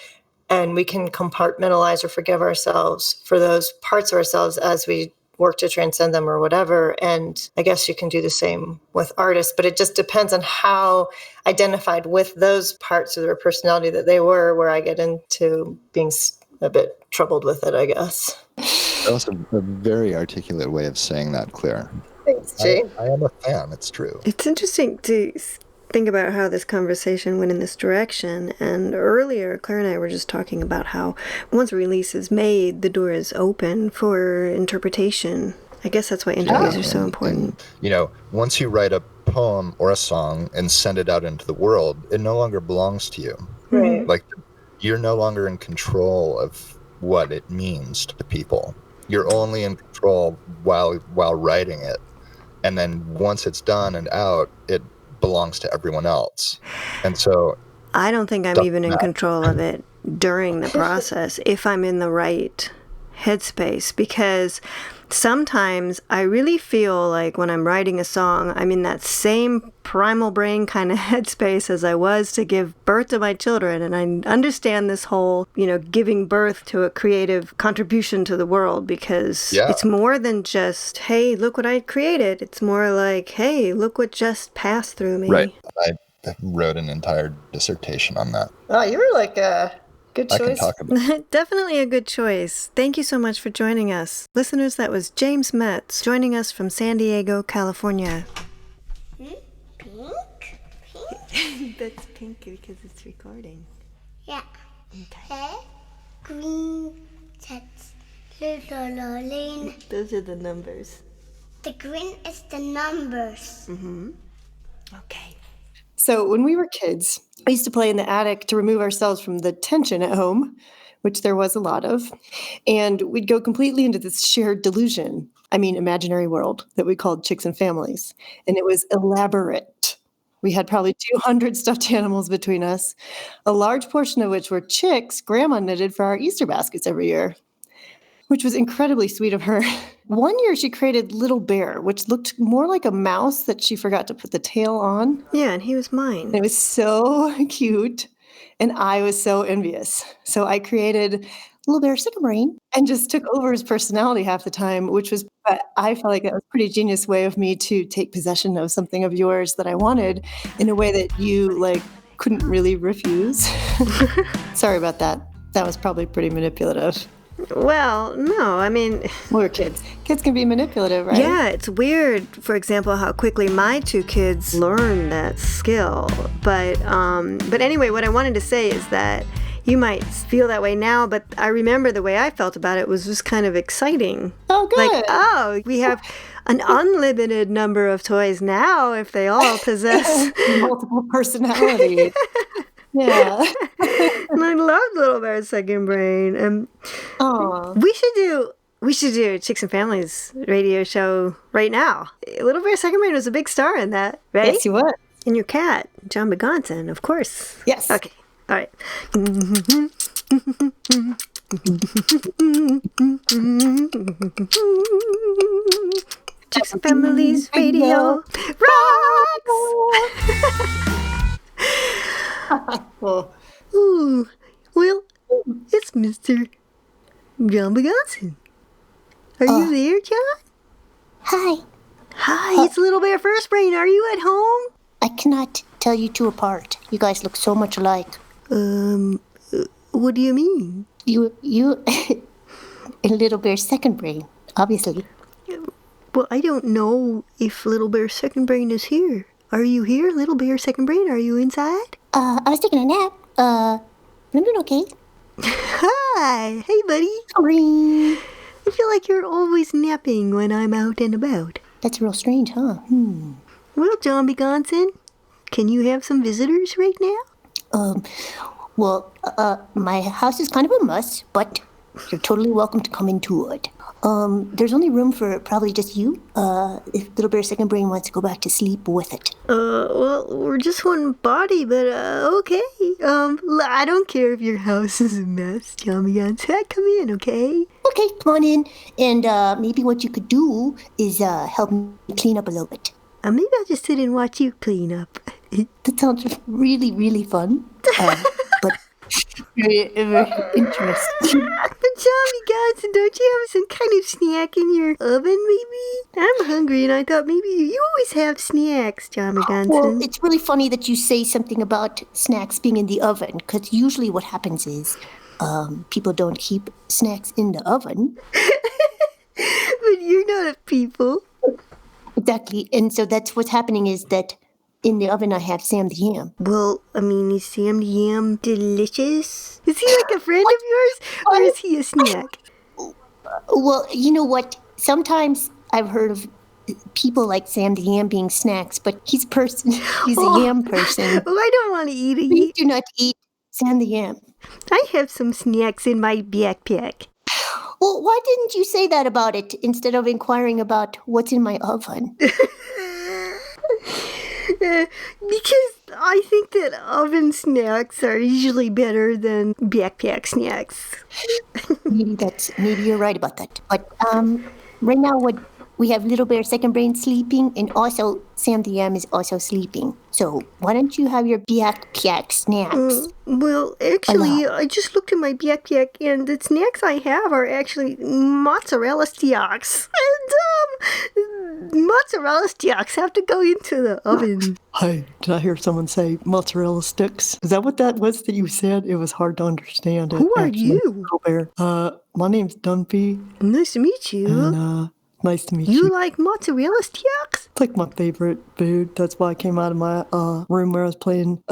And we can compartmentalize or forgive ourselves for those parts of ourselves as we work to transcend them or whatever. And I guess you can do the same with artists, but it just depends on how identified with those parts of their personality that they were, where I get into being a bit troubled with it, I guess.
That was a very articulate way of saying that, Claire.
Thanks, Jane.
I am a fan, it's true.
It's interesting to think about how this conversation went in this direction. And earlier, Claire and I were just talking about how once a release is made, the door is open for interpretation. I guess that's why interviews are so important.
And, once you write a poem or a song and send it out into the world, it no longer belongs to you.
Right.
Like, you're no longer in control of what it means to people. You're only in control while writing it. And then once it's done and out, it belongs to everyone else. And so
I don't think I'm even in control of it during the process if I'm in the right headspace, because sometimes I really feel like when I'm writing a song, I'm in that same primal brain kind of headspace as I was to give birth to my children. And I understand this whole, giving birth to a creative contribution to the world, because it's more than just, hey, look what I created. It's more like, hey, look what just passed through me.
Right. I wrote an entire dissertation on that.
Oh, you were like a good choice.
I can talk about it.
Definitely a good choice. Thank you so much for joining us. Listeners, that was James Meetze joining us from San Diego, California.
Pink?
That's pink because it's recording.
Yeah.
Okay.
Green, that's little.
Those are the numbers.
The green is the numbers.
Mm-hmm. Okay.
So when we were kids, we used to play in the attic to remove ourselves from the tension at home, which there was a lot of. And we'd go completely into this shared delusion, imaginary world that we called Chicks and Families. And it was elaborate. We had probably 200 stuffed animals between us, a large portion of which were chicks Grandma knitted for our Easter baskets every year, which was incredibly sweet of her. One year she created Little Bear, which looked more like a mouse that she forgot to put the tail on.
Yeah, and he was mine.
And it was so cute, and I was so envious. So I created Little Bear Sycamore and just took over his personality half the time, but I felt like that was a pretty genius way of me to take possession of something of yours that I wanted in a way that you couldn't really refuse. Sorry about that. That was probably pretty manipulative.
Well, no,
We're kids. Kids can be manipulative, right?
Yeah, it's weird, for example, how quickly my two kids learn that skill. But anyway, what I wanted to say is that you might feel that way now, but I remember the way I felt about it was just kind of exciting.
Oh, good.
Like, oh, we have an unlimited number of toys now if they all possess
multiple personalities. Yeah.
And I love Little Bear's Second Brain.
Aw.
We should do Chicks and Families radio show right now. Little Bear's Second Brain was a big star in that, right?
Yes, you was.
And your cat, John Begonson, of course.
Yes.
Okay. All right. Chicks and Families radio rocks. Ooh, well, it's Mr. John Begonson. Are you there, John?
Hi.
Hi, it's Little Bear First Brain. Are you at home?
I cannot tell you two apart. You guys look so much alike.
What do you mean?
You, and Little Bear's second brain, obviously.
Well, I don't know if Little Bear's Second Brain is here. Are you here, Little Bear's Second Brain? Are you inside?
I was taking a nap. I'm doing okay.
Hi. Hey, buddy.
Sorry.
I feel like you're always napping when I'm out and about.
That's real strange, huh?
Well, John Begonson, can you have some visitors right now?
Well, my house is kind of a mess, but you're totally welcome to come into it. There's only room for probably just you, if Little Bear's Second Brain wants to go back to sleep with it.
Well, we're just one body, but, okay. I don't care if your house is a mess, John Begonson. Come in, okay?
Okay, come on in, and maybe what you could do is help me clean up a little bit.
Maybe I'll just sit and watch you clean up.
That sounds really, really fun, but very, very interesting.
But John Begonson, don't you have some kind of snack in your oven, maybe? I'm hungry, and I thought maybe you always have snacks, John Begonson.
Well, it's really funny that you say something about snacks being in the oven, because usually what happens is people don't keep snacks in the oven.
But you're not a people.
Exactly, and so that's what's happening is that in the oven I have Sam the Yam.
Well, I mean, is Sam the Yam delicious? Is he like a friend of yours, or is he a snack?
Well, you know what? Sometimes I've heard of people like Sam the Yam being snacks, but he's a person. He's a yam person.
Oh, I don't want to eat
We do not eat Sam the Yam.
I have some snacks in my backpack.
Well, why didn't you say that about it instead of inquiring about what's in my oven?
Because I think that oven snacks are usually better than backpack snacks.
Maybe you're right about that. But right now we have Little Bear Second Brain sleeping, and also Sam the Yam is also sleeping. So why don't you have your backpack snacks?
Well, actually, I just looked in my backpack, and the snacks I have are actually mozzarella sticks. And mozzarella sticks have to go into the oven.
Hi, did I hear someone say mozzarella sticks? Is that what that was that you said? It was hard to understand.
Who are you?
Little Bear. My name's Dunphy.
Nice to meet you.
And, nice to meet you.
You like mozzarella sticks?
It's like my favorite food. That's why I came out of my room where I was playing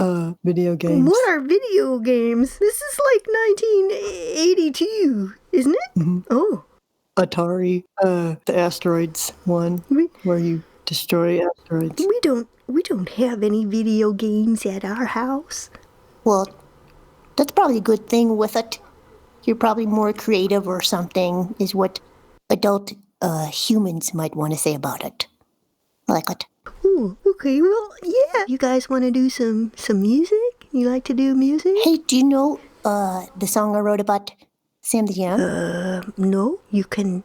video games.
What are video games? This is like 1982, isn't it?
Mm-hmm.
Oh.
Atari, the asteroids one, where you destroy asteroids.
We don't have any video games at our house.
Well, that's probably a good thing with it. You're probably more creative or something, is what adult humans might want to say about it. I like it.
Ooh, okay, well, yeah. You guys want to do some music? You like to do music?
Hey, do you know the song I wrote about Sam the Yam?
No. You can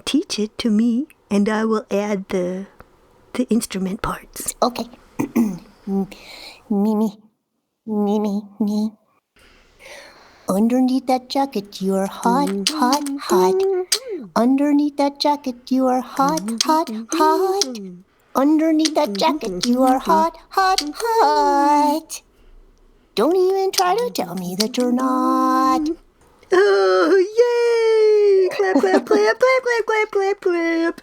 teach it to me, and I will add the instrument parts.
Okay. Me. Underneath that jacket, you're hot, hot, hot. Underneath that jacket, you are hot, hot, hot. Underneath that jacket, you are hot, hot, hot. Don't even try to tell me that you're not.
Oh, yay! Clap, clap, clap, clap, clap, clap, clap, clap.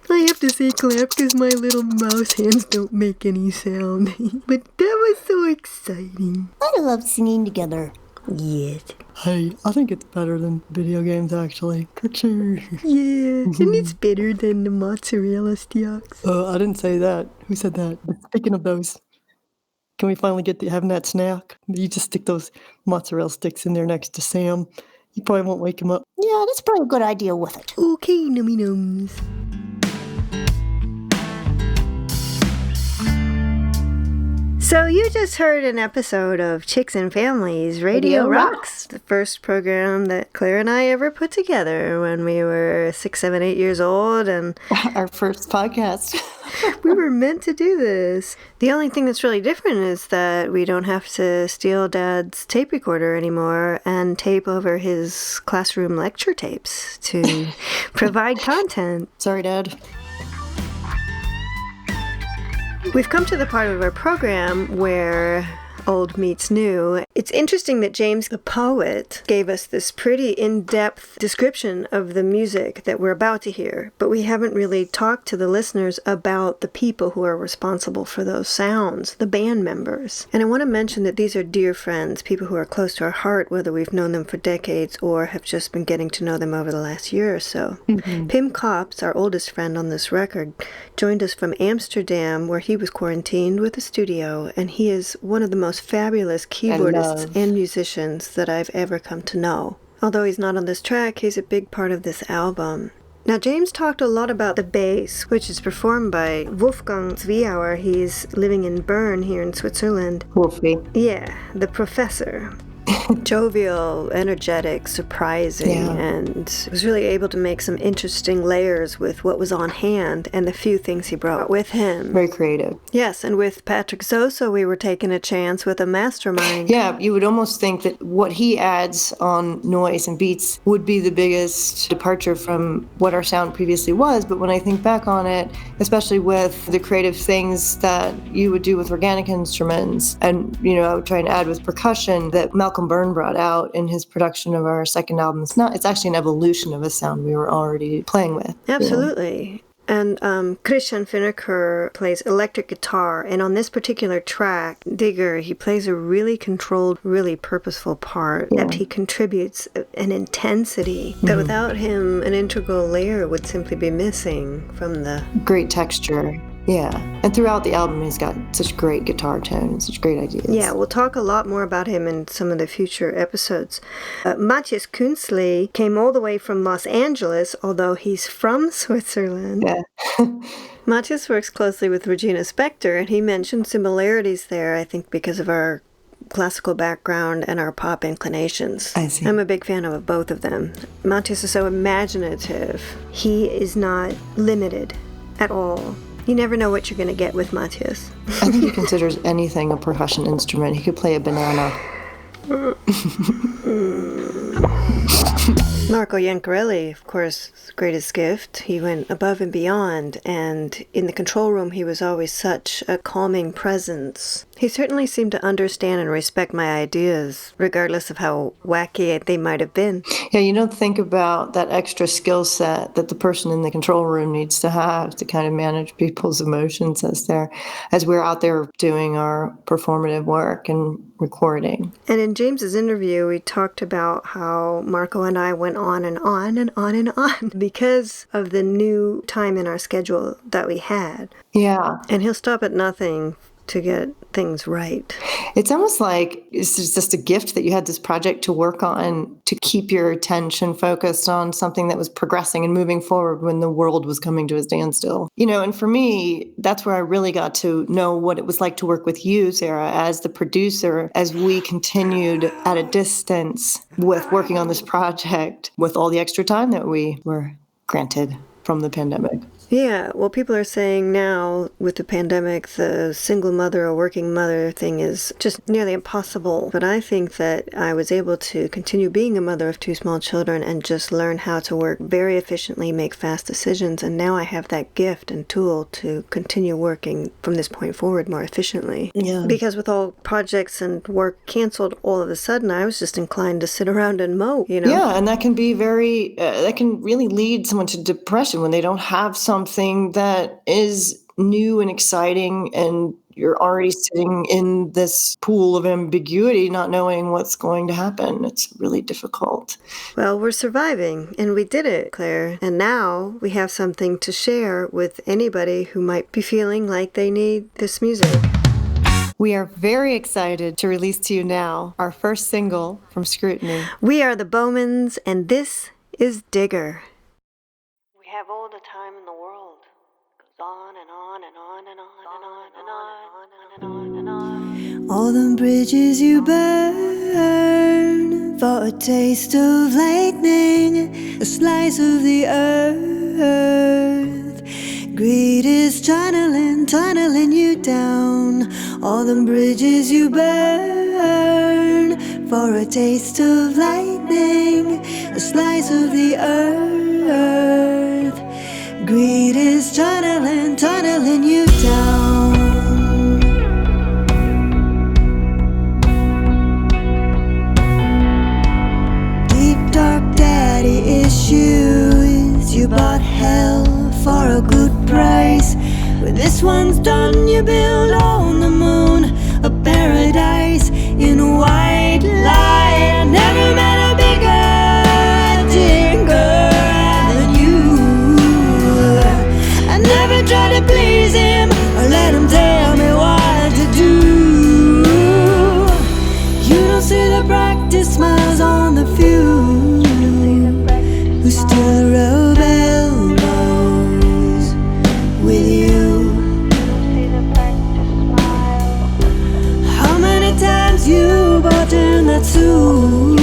I have to say clap because my little mouse hands don't make any sound. But that was so exciting.
I love singing together.
Yes.
Hey, I think it's better than video games, actually. Ka-choo.
Yeah, and it's better than the mozzarella sticks.
I didn't say that. Who said that? But speaking of those, can we finally get to having that snack? You just stick those mozzarella sticks in there next to Sam. You probably won't wake him up.
Yeah, that's probably a good idea with it.
Okay, nummy nums. So you just heard an episode of Chicks and Families Radio Rocks, the first program that Claire and I ever put together when we were 6, 7, 8 years old, and
Our first podcast.
we were meant to do this. The only thing that's really different is that we don't have to steal Dad's tape recorder anymore and tape over his classroom lecture tapes to provide content.
Sorry, Dad.
We've come to the part of our program where old meets new. It's interesting that James, the poet, gave us this pretty in-depth description of the music that we're about to hear, but we haven't really talked to the listeners about the people who are responsible for those sounds, the band members. And I want to mention that these are dear friends, people who are close to our heart, whether we've known them for decades or have just been getting to know them over the last year or so. Mm-hmm. Pim Kops, our oldest friend on this record, joined us from Amsterdam, where he was quarantined with a studio, and he is one of the most fabulous keyboardists and musicians that I've ever come to know. Although he's not on this track, he's a big part of this album. Now, James talked a lot about the bass, which is performed by Wolfgang Zwiauer. He's living in Bern here in Switzerland.
Wolfie.
Yeah, the professor. Jovial, energetic, surprising, and was really able to make some interesting layers with what was on hand and the few things he brought with him.
Very creative.
Yes, and with Patrick Zoso, we were taking a chance with a mastermind.
Yeah, you would almost think that what he adds on noise and beats would be the biggest departure from what our sound previously was, but when I think back on it, especially with the creative things that you would do with organic instruments, and, you know, I would try and add with percussion that Malcolm Byrne brought out in his production of our second album. It's actually an evolution of a sound we were already playing with.
Absolutely. And Christian Finneker plays electric guitar, and on this particular track, Digger, he plays a really controlled, really purposeful part, except he contributes an intensity that without him, an integral layer would simply be missing from the...
Great texture. Yeah, and throughout the album, he's got such great guitar tone and such great ideas.
Yeah, we'll talk a lot more about him in some of the future episodes. Matthias Künzli came all the way from Los Angeles, although he's from Switzerland.
Yeah.
Matthias works closely with Regina Spektor, and he mentioned similarities there, I think, because of our classical background and our pop inclinations.
I see.
I'm a big fan of both of them. Matthias is so imaginative. He is not limited at all. You never know what you're going to get with Matthias.
I think he considers anything a percussion instrument. He could play a banana.
Marco Iancarelli, of course, greatest gift. He went above and beyond, and in the control room he was always such a calming presence. He certainly seemed to understand and respect my ideas, regardless of how wacky they might have been.
Yeah, you don't think about that extra skill set that the person in the control room needs to have to kind of manage people's emotions as we're out there doing our performative work and recording.
And in James's interview, we talked about how Marco and I went on and on and on and on because of the new time in our schedule that we had.
Yeah.
And he'll stop at nothing to get things right.
It's almost like it's just a gift that you had this project to work on to keep your attention focused on something that was progressing and moving forward when the world was coming to a standstill. You know, and for me, that's where I really got to know what it was like to work with you, Sarah, as the producer, as we continued at a distance with working on this project with all the extra time that we were granted from the pandemic.
Yeah, well, people are saying now with the pandemic, the single mother or working mother thing is just nearly impossible. But I think that I was able to continue being a mother of 2 small children and just learn how to work very efficiently, make fast decisions. And now I have that gift and tool to continue working from this point forward more efficiently.
Yeah.
Because with all projects and work canceled all of a sudden, I was just inclined to sit around and mope, you know?
Yeah, and that can be that can really lead someone to depression when they don't have something that is new and exciting, and you're already sitting in this pool of ambiguity, not knowing what's going to happen. It's really difficult.
Well, we're surviving, and we did it, Claire. And now we have something to share with anybody who might be feeling like they need this music.
We are very excited to release to you now our first single from Scrutiny.
We are the Bowmans, and this is Digger. We have all the time in the world. It goes on and on and on and on and on and on and on and on.
All the bridges you burn for a taste of lightning, a slice of the earth. Greed is tunneling you down. All the bridges you burn for a taste of lightning, a slice of the earth. Greed is tunneling you down. Deep dark daddy issues. You bought hell for a good price. When this one's done, you build on the moon a paradise in a white light. I never met a bigger digger than you. I never tried to please him or let him tell me what to do. You don't see the practice smiles on the few who still rub elbows with you. How many times you bought in that suit?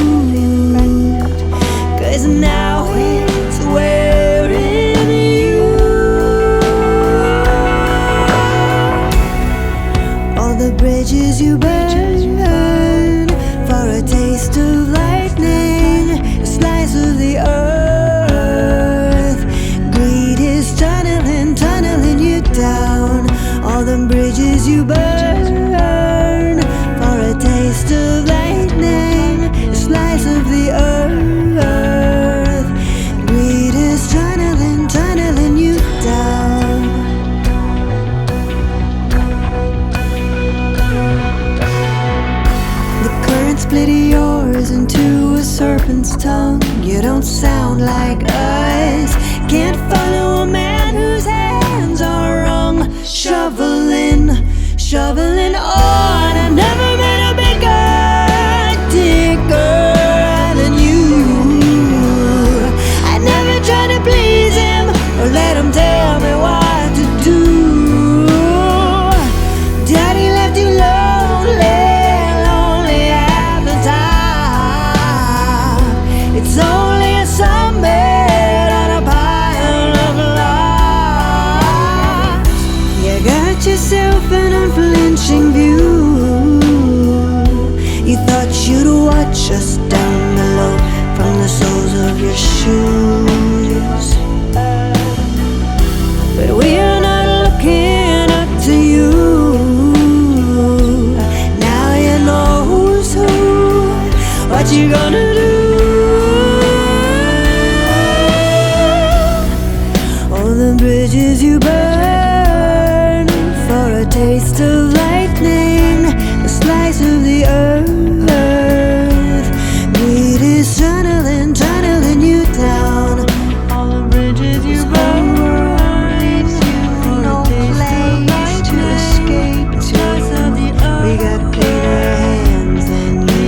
'Cause now it's wearing you. All the bridges you burn for a taste of lightning, a slice of the earth. Greed is tunneling you down. All the bridges you burn for a taste of lightning, a slice of the earth. Greed is tunneling you down. The current split yours into a serpent's tongue. You don't sound like us. Can't follow a man whose hands are wrung. Shoveling on. I've never met a bigger digger than you. I never tried to please him or let him tell me what to do. Daddy left you lonely at the time. It's only a summit on a pile of lies. You got yourself an unflinching view. You thought you'd watch us down below from the soles of your shoes. But we are not looking up to you. Now you know who's who. What you gonna do? All the bridges you burn for a taste of lightning, a slice of the earth. Greed is tunneling you down. All the bridges you burn, no place to escape to. We got cleaner hands than you.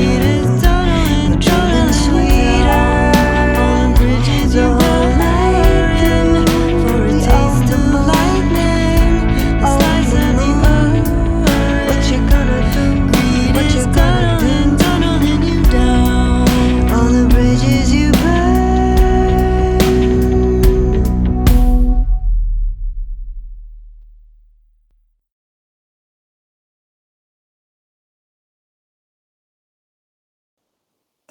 But you've been sweeter. The whole night for a taste of lightning. A slice of the earth. What you gonna do? What you gonna do? Tunneling you down. All the bridges you burn.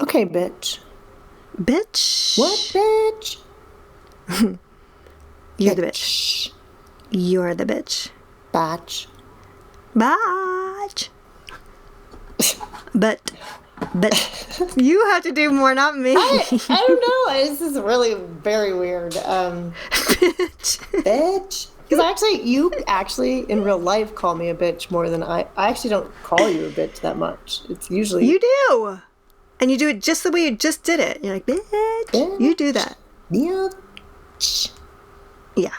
Okay, bitch.
Bitch.
What, bitch?
You're the bitch. You're the bitch.
Batch.
Batch. But you have to do more, not me.
I don't know. This is really very weird.
Bitch.
Bitch. Because you actually in real life call me a bitch more than I actually don't call you a bitch that much. It's usually
You do. And you do it just the way you just did it. You're like, bitch. You do that.
Yeah.
Yeah.